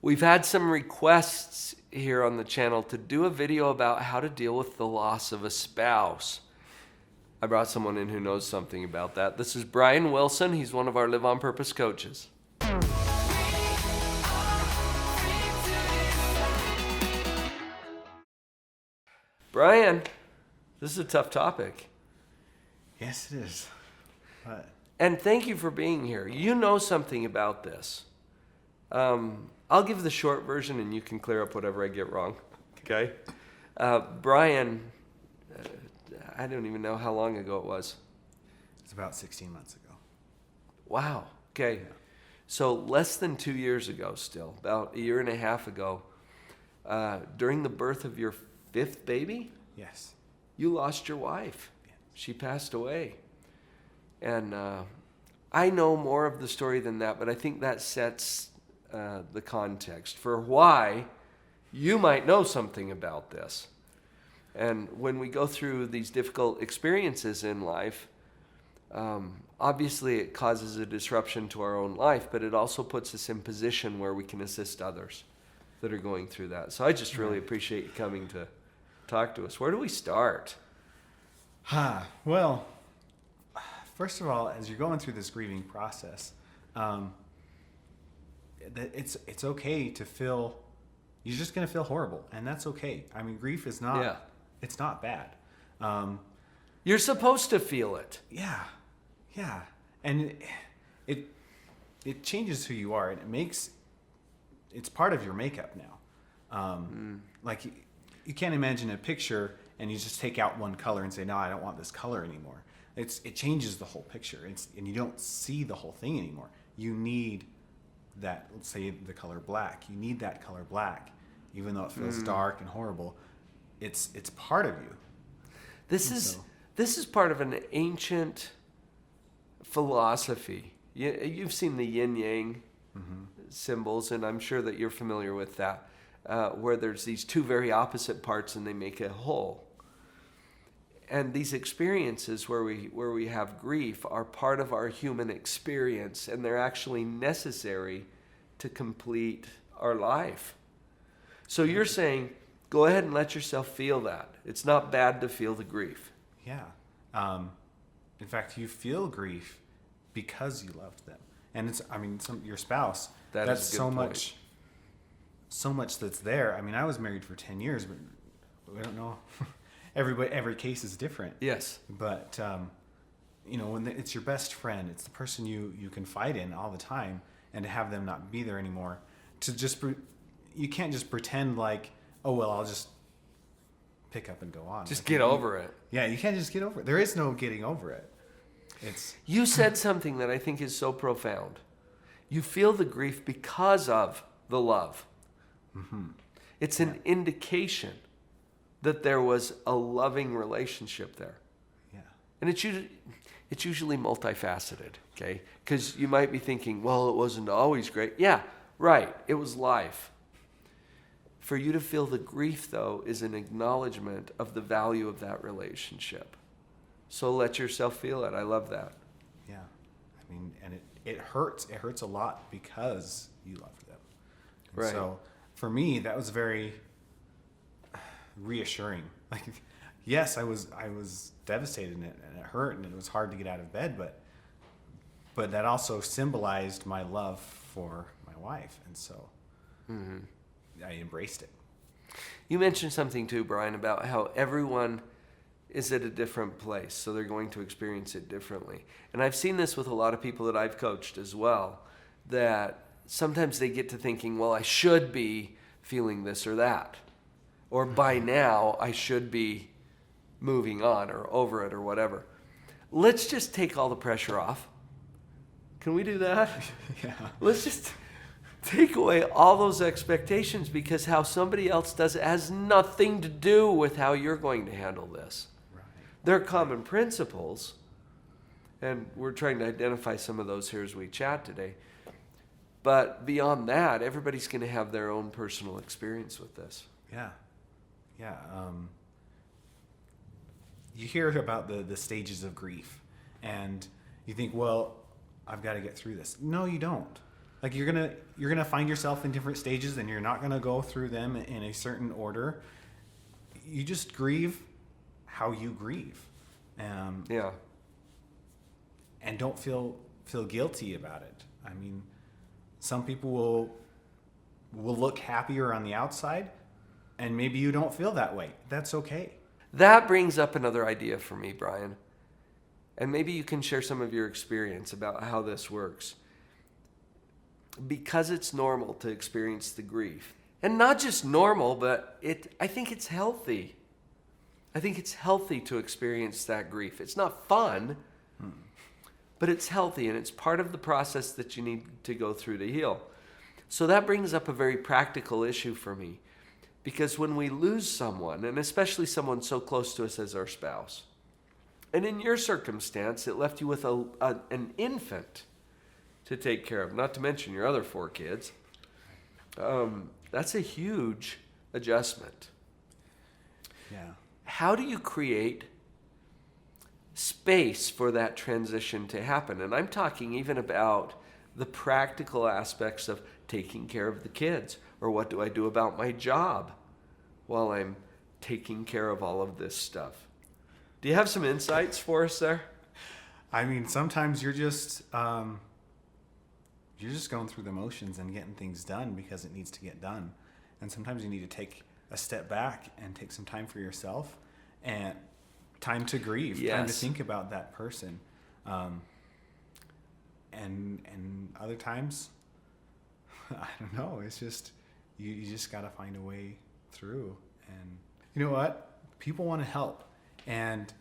We've had some requests here on the channel to do a video about how to deal with the loss of a spouse. I brought someone in who knows something about that. This is Brian Wilson. He's one of our Live on Purpose coaches. Brian, this is a tough topic. Yes, it is. And thank you for being here. You know something about this. I'll give the short version and you can clear up whatever I get wrong. Okay? Brian, I don't even know how long ago it was. It's about 16 months ago. Wow. Okay. Yeah. So less than 2 years ago still, about a year and a half ago, during the birth of your fifth baby, Yes. you lost your wife. Yeah. She passed away. And I know more of the story than that, but I think that sets the context for why you might know something about this. And when we go through these difficult experiences in life, obviously it causes a disruption to our own life, but it also puts us in position where we can assist others that are going through that. So I just really appreciate you coming to talk to us. Where do we start? Well, first of all, as you're going through this grieving process, it's okay to feel, you're just going to feel horrible, and that's okay. I mean, grief is not, it's not bad. You're supposed to feel it. Yeah. And it changes who you are, and it's part of your makeup now. Like you can't imagine a picture and you just take out one color and say, no, I don't want this color anymore. It changes the whole picture, and you don't see the whole thing anymore. You need that, let's say the color black. You need that color black, even though it feels dark and horrible. It's part of you. This is part of an ancient philosophy. You've seen the yin yang symbols, and I'm sure that you're familiar with that, where there's these two very opposite parts and they make a whole. And these experiences where we have grief are part of our human experience, and they're actually necessary to complete our life. So you're saying, go ahead and let yourself feel that. It's not bad to feel the grief. Yeah. In fact, you feel grief because you loved them. And your spouse, that's is a good so point. much that's there. I mean, I was married for 10 years, but we don't know. Every case is different. Yes. But, when it's your best friend, it's the person you confide in all the time, and to have them not be there anymore, you can't just pretend like, oh, well, I'll just pick up and go on. Just get over it. Yeah, you can't just get over it. There is no getting over it. You said something that I think is so profound. You feel the grief because of the love. Mm-hmm. It's an indication that there was a loving relationship there. Yeah. And it's usually multifaceted, okay? Because you might be thinking, well, it wasn't always great. Yeah, right. It was life. For you to feel the grief, though, is an acknowledgement of the value of that relationship. So let yourself feel it. I love that. Yeah. I mean, and it hurts. It hurts a lot because you loved them. And right. So for me, that was very reassuring. Like, yes, I was devastated, and it hurt, and it was hard to get out of bed, but that also symbolized my love for my wife, and so I embraced it. You mentioned something too, Brian, about how everyone is at a different place, so they're going to experience it differently. And I've seen this with a lot of people that I've coached as well, that sometimes they get to thinking, well, I should be feeling this or that. Or by now, I should be moving on or over it or whatever. Let's just take all the pressure off. Can we do that? Yeah. Let's just take away all those expectations, because how somebody else does it has nothing to do with how you're going to handle this. Right. There are common principles, and we're trying to identify some of those here as we chat today. But beyond that, everybody's going to have their own personal experience with this. Yeah. Yeah. You hear about the stages of grief, and you think, well, I've got to get through this. No, you don't. Like you're gonna find yourself in different stages, and you're not gonna go through them in a certain order. You just grieve how you grieve, Yeah. and don't feel guilty about it. I mean, some people will look happier on the outside, and maybe you don't feel that way. That's okay. That brings up another idea for me, Brian. And maybe you can share some of your experience about how this works. Because it's normal to experience the grief. And not just normal, but I think it's healthy. I think it's healthy to experience that grief. It's not fun, but it's healthy, and it's part of the process that you need to go through to heal. So that brings up a very practical issue for me. Because when we lose someone, and especially someone so close to us as our spouse, and in your circumstance, it left you with an infant to take care of, not to mention your other 4 kids. That's a huge adjustment. Yeah. How do you create space for that transition to happen? And I'm talking even about the practical aspects of taking care of the kids, or what do I do about my job while I'm taking care of all of this stuff? Do you have some insights for us there? I mean, sometimes you're just going through the motions and getting things done because it needs to get done. And sometimes you need to take a step back and take some time for yourself and time to grieve, time to think about that person. And other times, I don't know, it's just, you just got to find a way through. And you know what? People want to help, and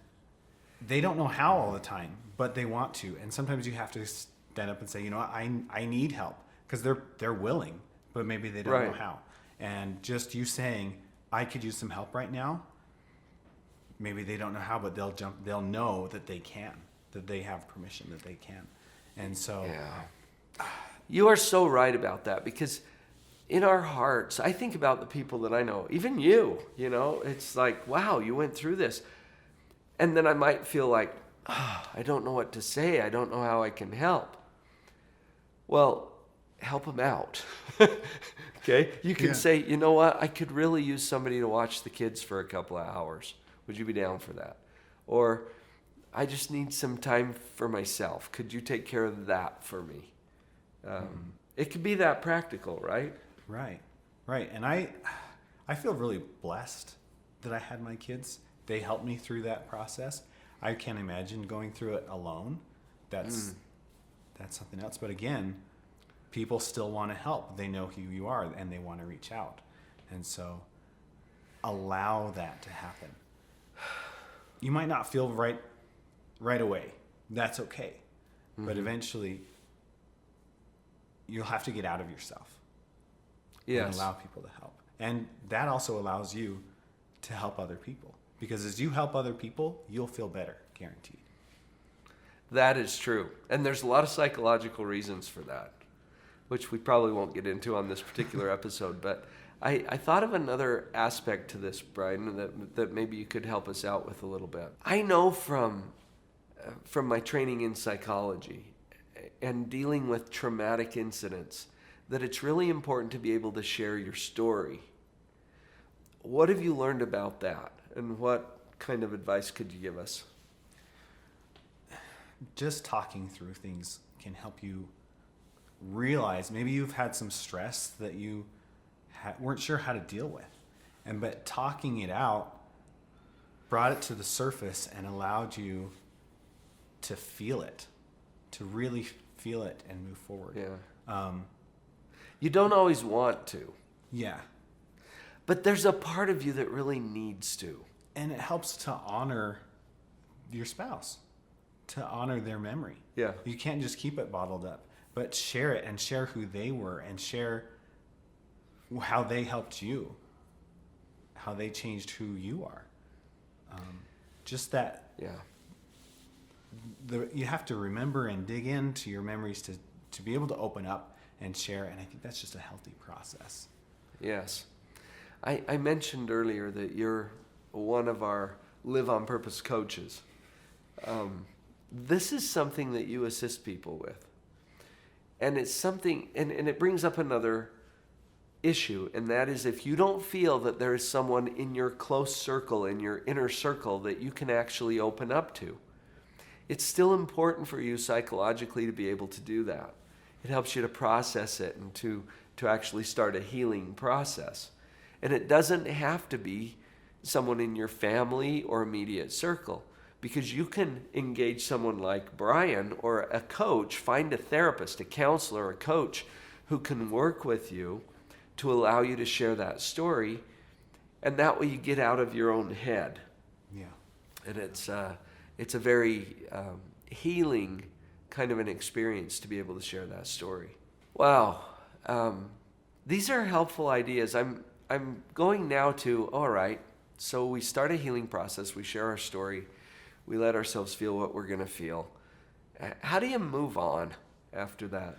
they don't know how all the time, but they want to. And sometimes you have to stand up and say, you know what, I need help, because they're willing, but maybe they don't know how. And just you saying, I could use some help right now, maybe they don't know how, but they'll know that they can, that they have permission, that they can. And so you are so right about that, because in our hearts, I think about the people that I know, even you know, it's like, wow, you went through this. And then I might feel like, I don't know what to say. I don't know how I can help. Well, help them out. Okay? You can say, you know what? I could really use somebody to watch the kids for a couple of hours. Would you be down for that? Or I just need some time for myself. Could you take care of that for me? It could be that practical, right? Right. And I feel really blessed that I had my kids. They helped me through that process. I can't imagine going through it alone. That's something else. But again, people still want to help. They know who you are, and they want to reach out. And so allow that to happen. You might not feel right away. That's okay. But eventually, you'll have to get out of yourself. And allow people to help. And that also allows you to help other people. Because as you help other people, you'll feel better, guaranteed. That is true. And there's a lot of psychological reasons for that, which we probably won't get into on this particular episode. But I thought of another aspect to this, Brian, that maybe you could help us out with a little bit. I know from my training in psychology and dealing with traumatic incidents that it's really important to be able to share your story. What have you learned about that? And what kind of advice could you give us? Just talking through things can help you realize maybe you've had some stress that you weren't sure how to deal with. But talking it out brought it to the surface and allowed you to feel it, to really feel it and move forward. Yeah. You don't always want to. Yeah. But there's a part of you that really needs to. And it helps to honor your spouse, to honor their memory. Yeah. You can't just keep it bottled up, but share it and share who they were and share how they helped you, how they changed who you are. Just that. Yeah. You have to remember and dig into your memories to be able to open up and share. And I think that's just a healthy process. Yes. I mentioned earlier that you're one of our Live on Purpose coaches. This is something that you assist people with. And it's something, and it brings up another issue, and that is if you don't feel that there is someone in your close circle, in your inner circle, that you can actually open up to, it's still important for you psychologically to be able to do that. It helps you to process it and to actually start a healing process. And it doesn't have to be someone in your family or immediate circle, because you can engage someone like Brian or a coach, find a therapist, a counselor, a coach who can work with you to allow you to share that story, and that way you get out of your own head. Yeah. And it's a very healing kind of an experience to be able to share that story. Wow. These are helpful ideas. I'm going now to, all right, so we start a healing process, we share our story, we let ourselves feel what we're going to feel. How do you move on after that?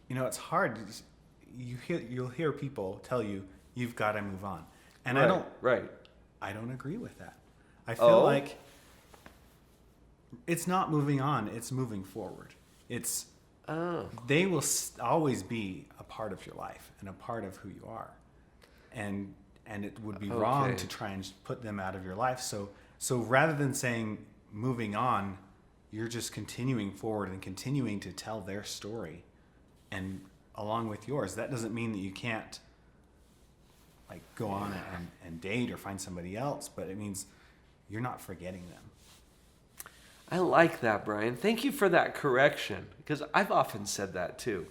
It's hard. You'll hear people tell you, you've got to move on. And right. I don't agree with that. I feel like it's not moving on, it's moving forward. They will always be a part of your life and a part of who you are. And it would be wrong to try and put them out of your life. So rather than saying moving on, you're just continuing forward and continuing to tell their story and along with yours. That doesn't mean that you can't like go on and date or find somebody else, but it means you're not forgetting them. I like that, Brian. Thank you for that correction, because I've often said that too,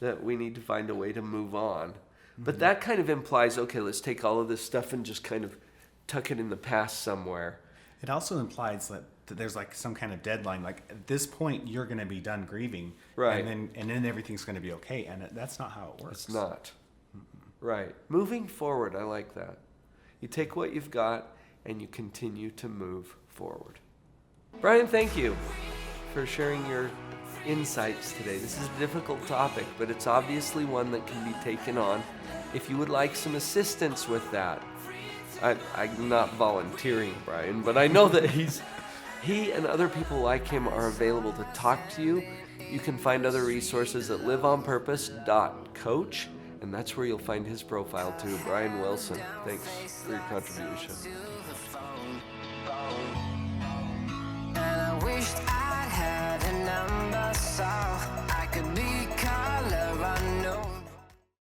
that we need to find a way to move on. Mm-hmm. But that kind of implies, okay, let's take all of this stuff and just kind of tuck it in the past somewhere. It also implies that there's like some kind of deadline. Like at this point, you're going to be done grieving, right? And then everything's going to be okay. And that's not how it works. It's not. Mm-hmm. Right. Moving forward, I like that. You take what you've got and you continue to move forward. Brian, thank you for sharing your insights today. This is a difficult topic, but it's obviously one that can be taken on. If you would like some assistance with that, I'm not volunteering, Brian, but I know that he and other people like him are available to talk to you. You can find other resources at liveonpurpose.coach, and that's where you'll find his profile too. Brian Wilson, thanks for your contribution. Wished I had a number so